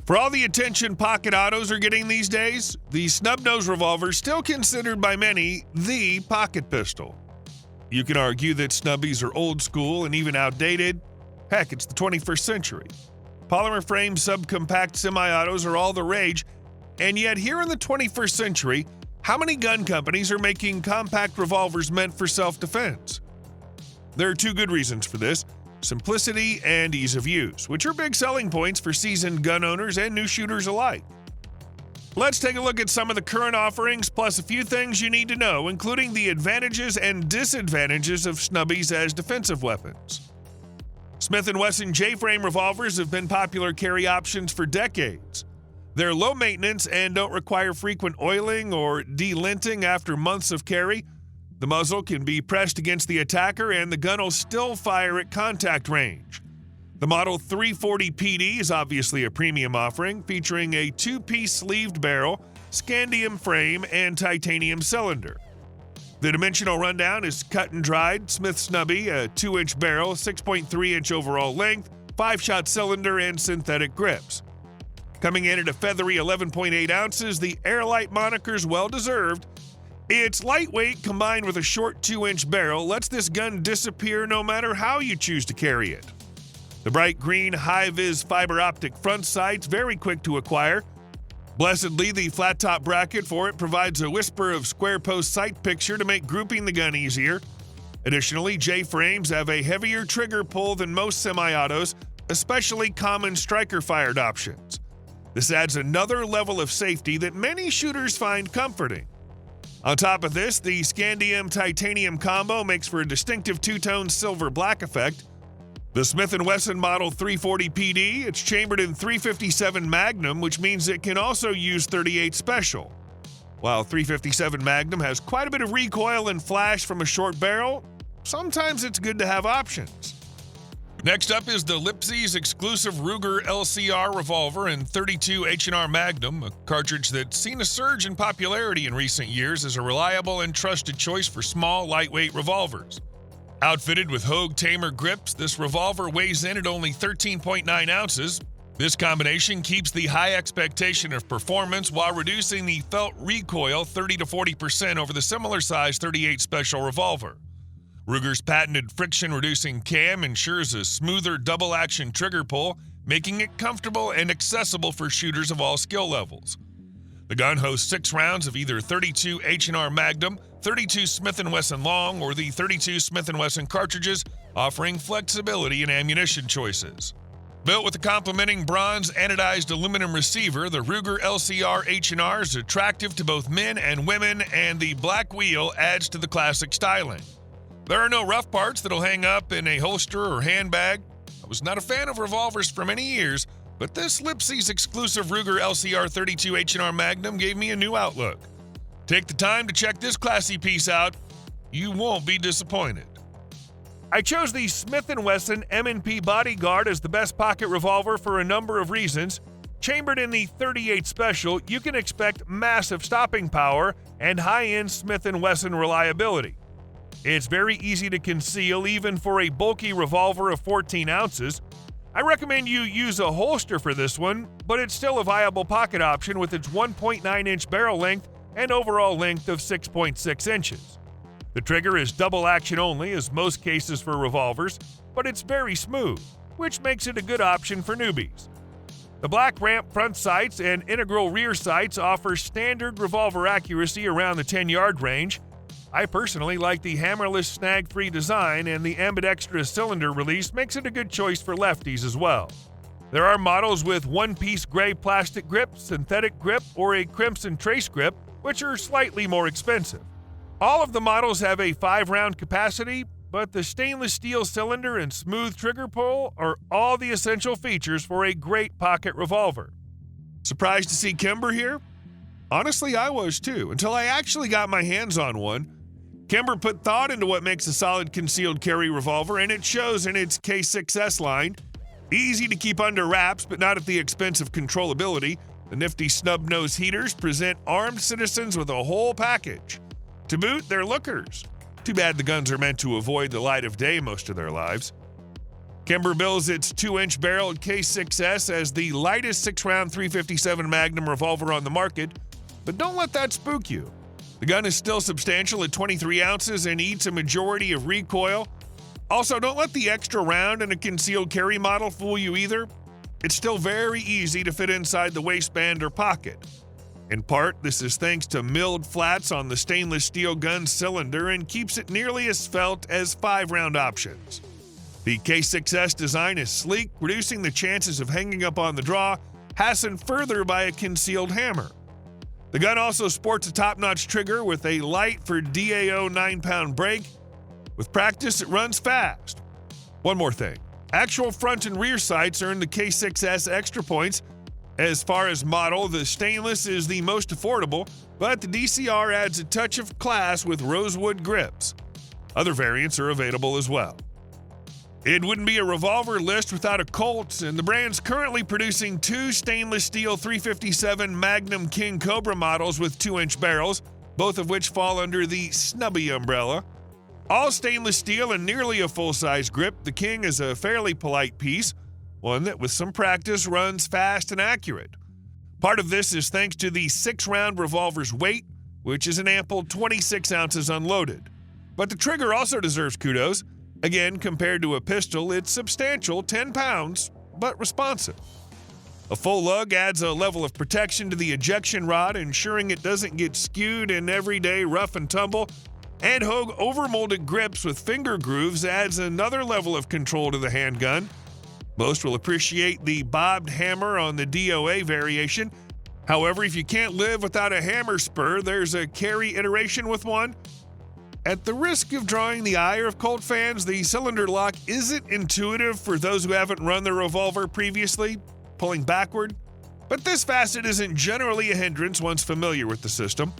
For all the attention pocket autos are getting these days, the snub-nose revolver is still considered by many the pocket pistol. You can argue that snubbies are old school and even outdated. Heck, it's the 21st century. Polymer frame subcompact semi-autos are all the rage, and yet here in the 21st century, how many gun companies are making compact revolvers meant for self-defense? There are two good reasons for this: simplicity and ease of use, which are big selling points for seasoned gun owners and new shooters alike. Let's take a look at some of the current offerings, plus a few things you need to know, including the advantages and disadvantages of snubbies as defensive weapons. Smith Wesson J-frame revolvers have been popular carry options for decades. They're low maintenance and don't require frequent oiling or delinting after months of carry. The muzzle can be pressed against the attacker and the gun will still fire at contact range. The Model 340 PD is obviously a premium offering, featuring a two-piece sleeved barrel, scandium frame, and titanium cylinder. The dimensional rundown is cut and dried Smith Snubby, a 2-inch barrel, 6.3-inch overall length, 5-shot cylinder, and synthetic grips. Coming in at a feathery 11.8 ounces, the Airlight moniker's well-deserved. Its lightweight combined with a short 2-inch barrel lets this gun disappear no matter how you choose to carry it. The bright green high-vis fiber optic front sight's very quick to acquire. Blessedly, the flat-top bracket for it provides a whisper of square post sight picture to make grouping the gun easier. Additionally, J-frames have a heavier trigger pull than most semi-autos, especially common striker-fired options. This adds another level of safety that many shooters find comforting. On top of this, the scandium-titanium combo makes for a distinctive two-tone silver-black effect. The Smith & Wesson Model 340 PD, it's chambered in .357 Magnum, which means it can also use .38 Special. While .357 Magnum has quite a bit of recoil and flash from a short barrel, sometimes it's good to have options. Next up is the Lipsy's exclusive Ruger LCR revolver in .32 H&R Magnum, a cartridge that's seen a surge in popularity in recent years as a reliable and trusted choice for small, lightweight revolvers. Outfitted with Hogue Tamer grips, this revolver weighs in at only 13.9 ounces. This combination keeps the high expectation of performance while reducing the felt recoil 30 to 40% over the similar-sized .38 Special revolver. Ruger's patented friction-reducing cam ensures a smoother double-action trigger pull, making it comfortable and accessible for shooters of all skill levels. The gun hosts 6 rounds of either .32 H&R Magnum, .32 Smith & Wesson Long, or the .32 Smith & Wesson cartridges, offering flexibility in ammunition choices. Built with a complementing bronze anodized aluminum receiver, the Ruger LCR H&R is attractive to both men and women, and the black wheel adds to the classic styling. There are no rough parts that'll hang up in a holster or handbag. I was not a fan of revolvers for many years, but this Lipsy's exclusive Ruger LCR .32 H&R Magnum gave me a new outlook. Take the time to check this classy piece out. You won't be disappointed. I chose the Smith & Wesson M&P Bodyguard as the best pocket revolver for a number of reasons. Chambered in the .38 Special, you can expect massive stopping power and high-end Smith & Wesson reliability. It's very easy to conceal even for a bulky revolver of 14 ounces. I recommend you use a holster for this one, but it's still a viable pocket option with its 1.9-inch barrel length and overall length of 6.6 inches. The trigger is double action only, as most cases for revolvers, but it's very smooth, which makes it a good option for newbies. The black ramp front sights and integral rear sights offer standard revolver accuracy around the 10-yard range. I personally like the hammerless snag-free design, and the ambidextrous cylinder release makes it a good choice for lefties as well. There are models with one-piece gray plastic grip, synthetic grip, or a crimson trace grip, which are slightly more expensive. All of the models have a 5-round capacity, but the stainless steel cylinder and smooth trigger pull are all the essential features for a great pocket revolver. Surprised to see Kimber here? Honestly, I was too, until I actually got my hands on one. Kimber put thought into what makes a solid concealed carry revolver, and it shows in its K6S line. Easy to keep under wraps, but not at the expense of controllability. The nifty snub-nose heaters present armed citizens with a whole package. To boot, they're lookers. Too bad the guns are meant to avoid the light of day most of their lives. Kimber bills its 2-inch barreled K6S as the lightest 6-round .357 Magnum revolver on the market, but don't let that spook you. The gun is still substantial at 23 ounces and eats a majority of recoil. Also, don't let the extra round in a concealed carry model fool you either. It's still very easy to fit inside the waistband or pocket. In part, this is thanks to milled flats on the stainless steel gun cylinder and keeps it nearly as svelte as 5-round options. The K6S design is sleek, reducing the chances of hanging up on the draw, hastened further by a concealed hammer. The gun also sports a top-notch trigger with a light for DAO 9-pound brake. With practice, it runs fast. One more thing. Actual front and rear sights earn the K6S extra points. As far as model, the stainless is the most affordable, but the DCR adds a touch of class with rosewood grips. Other variants are available as well. It wouldn't be a revolver list without a Colt, and the brand's currently producing 2 stainless steel .357 Magnum King Cobra models with 2-inch barrels, both of which fall under the Snubby umbrella. All stainless steel and nearly a full-size grip, the King is a fairly polite piece, one that with some practice runs fast and accurate. Part of this is thanks to the 6-round revolver's weight, which is an ample 26 ounces unloaded. But the trigger also deserves kudos. Again, compared to a pistol, it's substantial, 10 pounds, but responsive. A full lug adds a level of protection to the ejection rod, ensuring it doesn't get skewed in everyday rough and tumble. And Hogue overmolded grips with finger grooves adds another level of control to the handgun. Most will appreciate the bobbed hammer on the DOA variation. However, if you can't live without a hammer spur, there's a carry iteration with one. At the risk of drawing the ire of Colt fans, the cylinder lock isn't intuitive for those who haven't run the revolver previously, pulling backward. But this facet isn't generally a hindrance once familiar with the system.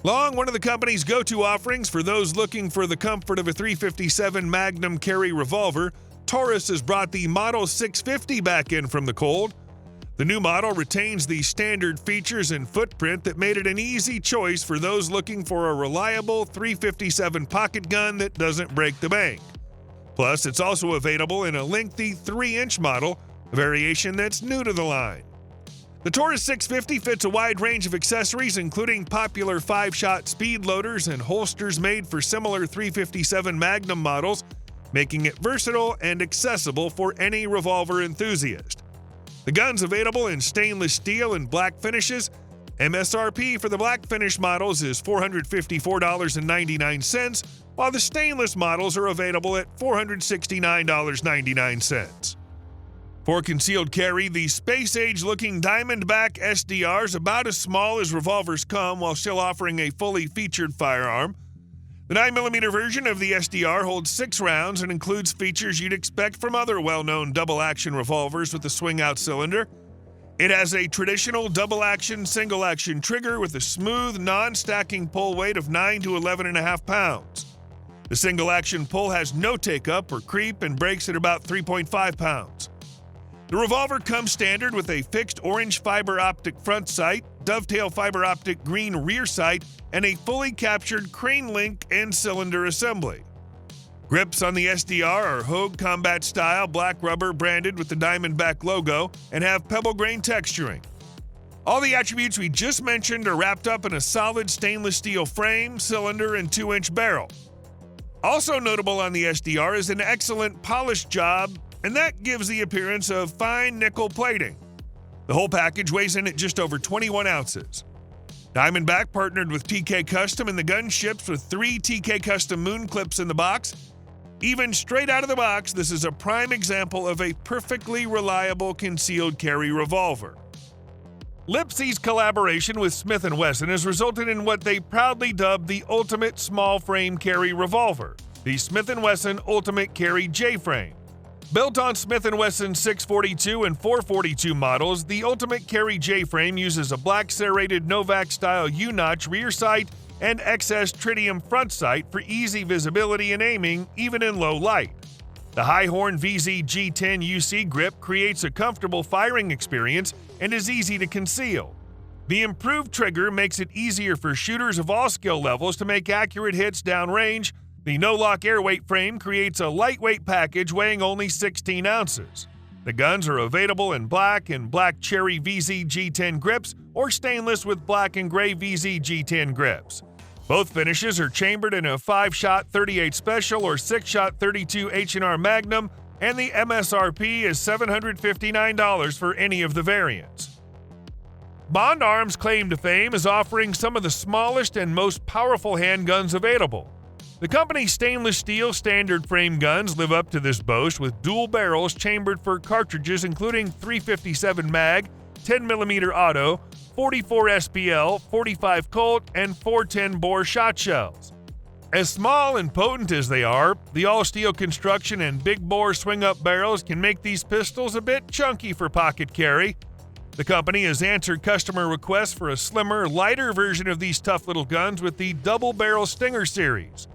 Long, one of the company's go-to offerings for those looking for the comfort of a .357 Magnum carry revolver, Taurus has brought the Model 650 back in from the cold. The new model retains the standard features and footprint that made it an easy choice for those looking for a reliable .357 pocket gun that doesn't break the bank. Plus, it's also available in a lengthy 3-inch model, a variation that's new to the line. The Taurus 650 fits a wide range of accessories, including popular 5-shot speed loaders and holsters made for similar .357 Magnum models, making it versatile and accessible for any revolver enthusiast. The gun's available in stainless steel and black finishes. MSRP for the black finish models is $454.99, while the stainless models are available at $469.99. For concealed carry, the space-age-looking Diamondback SDR is about as small as revolvers come while still offering a fully featured firearm. The 9mm version of the SDR holds 6 rounds and includes features you'd expect from other well-known double-action revolvers with a swing-out cylinder. It has a traditional double-action, single-action trigger with a smooth, non-stacking pull weight of 9 to 11.5 pounds. The single-action pull has no take-up or creep and breaks at about 3.5 pounds. The revolver comes standard with a fixed orange fiber optic front sight, dovetail fiber optic green rear sight, and a fully captured crane link and cylinder assembly. Grips on the SDR are Hogue Combat Style black rubber branded with the Diamondback logo and have pebble grain texturing. All the attributes we just mentioned are wrapped up in a solid stainless steel frame, cylinder, and 2-inch barrel. Also notable on the SDR is an excellent polish job, and that gives the appearance of fine nickel plating. The whole package weighs in at just over 21 ounces. Diamondback partnered with TK Custom, and the gun ships with 3 TK Custom moon clips in the box. Even straight out of the box, this is a prime example of a perfectly reliable concealed carry revolver. Lipsy's collaboration with Smith Wesson has resulted in what they proudly dubbed the ultimate small frame carry revolver, the Smith Wesson Ultimate Carry J-Frame. Built on Smith & Wesson 642 and 442 models, the Ultimate Carry J-Frame uses a black serrated Novak-style U-notch rear sight and XS tritium front sight for easy visibility and aiming, even in low light. The Highhorn VZ G10 UC grip creates a comfortable firing experience and is easy to conceal. The improved trigger makes it easier for shooters of all skill levels to make accurate hits downrange, The no-lock airweight frame creates a lightweight package weighing only 16 ounces. The guns are available in black and black cherry VZ G10 grips or stainless with black and gray VZ G10 grips. Both finishes are chambered in a 5-shot 38 Special or 6-shot 32 H&R Magnum, and the MSRP is $759 for any of the variants. Bond Arms' claim to fame is offering some of the smallest and most powerful handguns available. The company's stainless steel standard frame guns live up to this boast with dual barrels chambered for cartridges including .357 mag, 10mm auto, 44 SPL, 45 Colt, and 410 bore shot shells. As small and potent as they are, the all-steel construction and big-bore swing-up barrels can make these pistols a bit chunky for pocket carry. The company has answered customer requests for a slimmer, lighter version of these tough little guns with the double-barrel Stinger series.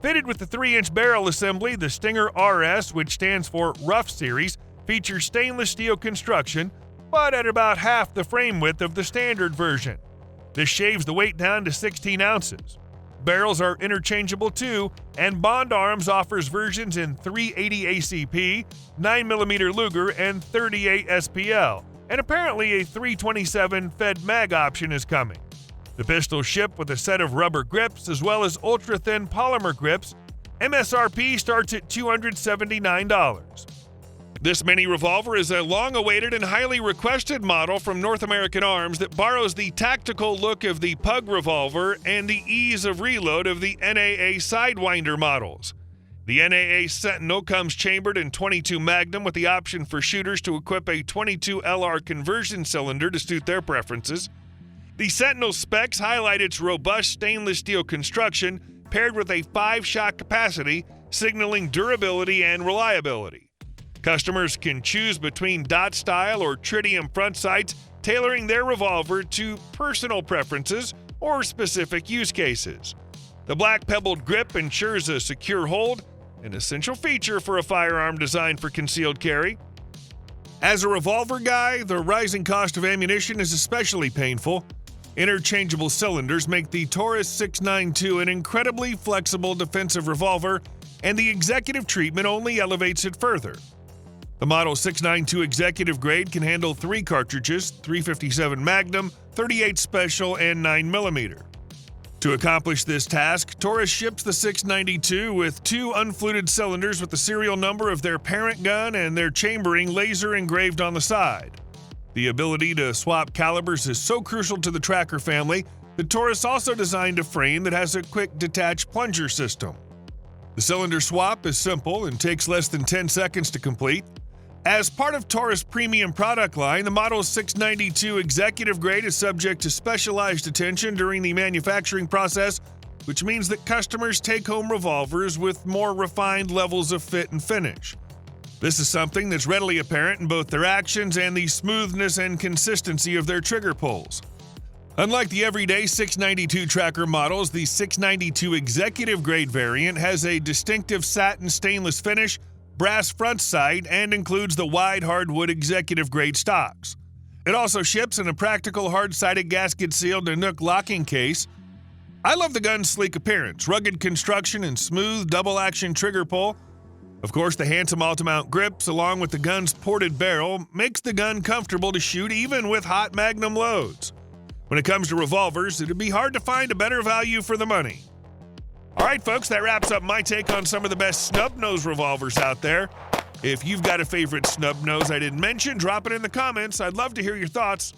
Fitted with the 3-inch barrel assembly, the Stinger RS, which stands for Rough Series, features stainless steel construction, but at about half the frame width of the standard version. This shaves the weight down to 16 ounces. Barrels are interchangeable too, and Bond Arms offers versions in .380 ACP, 9mm Luger, and 38 SPL, and apparently a .327 Fed Mag option is coming. The pistols ship with a set of rubber grips as well as ultra-thin polymer grips. MSRP starts at $279. This mini revolver is a long-awaited and highly requested model from North American Arms that borrows the tactical look of the Pug revolver and the ease of reload of the NAA Sidewinder models. The NAA Sentinel comes chambered in .22 Magnum with the option for shooters to equip a .22 LR conversion cylinder to suit their preferences. The Sentinel specs highlight its robust stainless steel construction paired with a 5-shot capacity, signaling durability and reliability. Customers can choose between dot style or tritium front sights, tailoring their revolver to personal preferences or specific use cases. The black pebbled grip ensures a secure hold, an essential feature for a firearm designed for concealed carry. As a revolver guy, the rising cost of ammunition is especially painful. Interchangeable cylinders make the Taurus 692 an incredibly flexible defensive revolver, and the executive treatment only elevates it further. The Model 692 Executive Grade can handle 3 cartridges, .357 Magnum, 38 Special, and 9mm. To accomplish this task, Taurus ships the 692 with 2 unfluted cylinders with the serial number of their parent gun and their chambering laser engraved on the side. The ability to swap calibers is so crucial to the Tracker family that Taurus also designed a frame that has a quick detach plunger system. The cylinder swap is simple and takes less than 10 seconds to complete. As part of Taurus' premium product line, the Model 692 Executive Grade is subject to specialized attention during the manufacturing process, which means that customers take home revolvers with more refined levels of fit and finish. This is something that's readily apparent in both their actions and the smoothness and consistency of their trigger pulls. Unlike the everyday 692 Tracker models, the 692 Executive Grade variant has a distinctive satin stainless finish, brass front sight, and includes the wide hardwood Executive Grade stocks. It also ships in a practical hard-sided gasket-sealed Nanook locking case. I love the gun's sleek appearance, rugged construction, and smooth double-action trigger pull. Of course, the handsome alt-mount grips, along with the gun's ported barrel, makes the gun comfortable to shoot even with hot Magnum loads. When it comes to revolvers, it'd be hard to find a better value for the money. All right, folks, that wraps up my take on some of the best snub-nose revolvers out there. If you've got a favorite snub-nose I didn't mention, drop it in the comments. I'd love to hear your thoughts.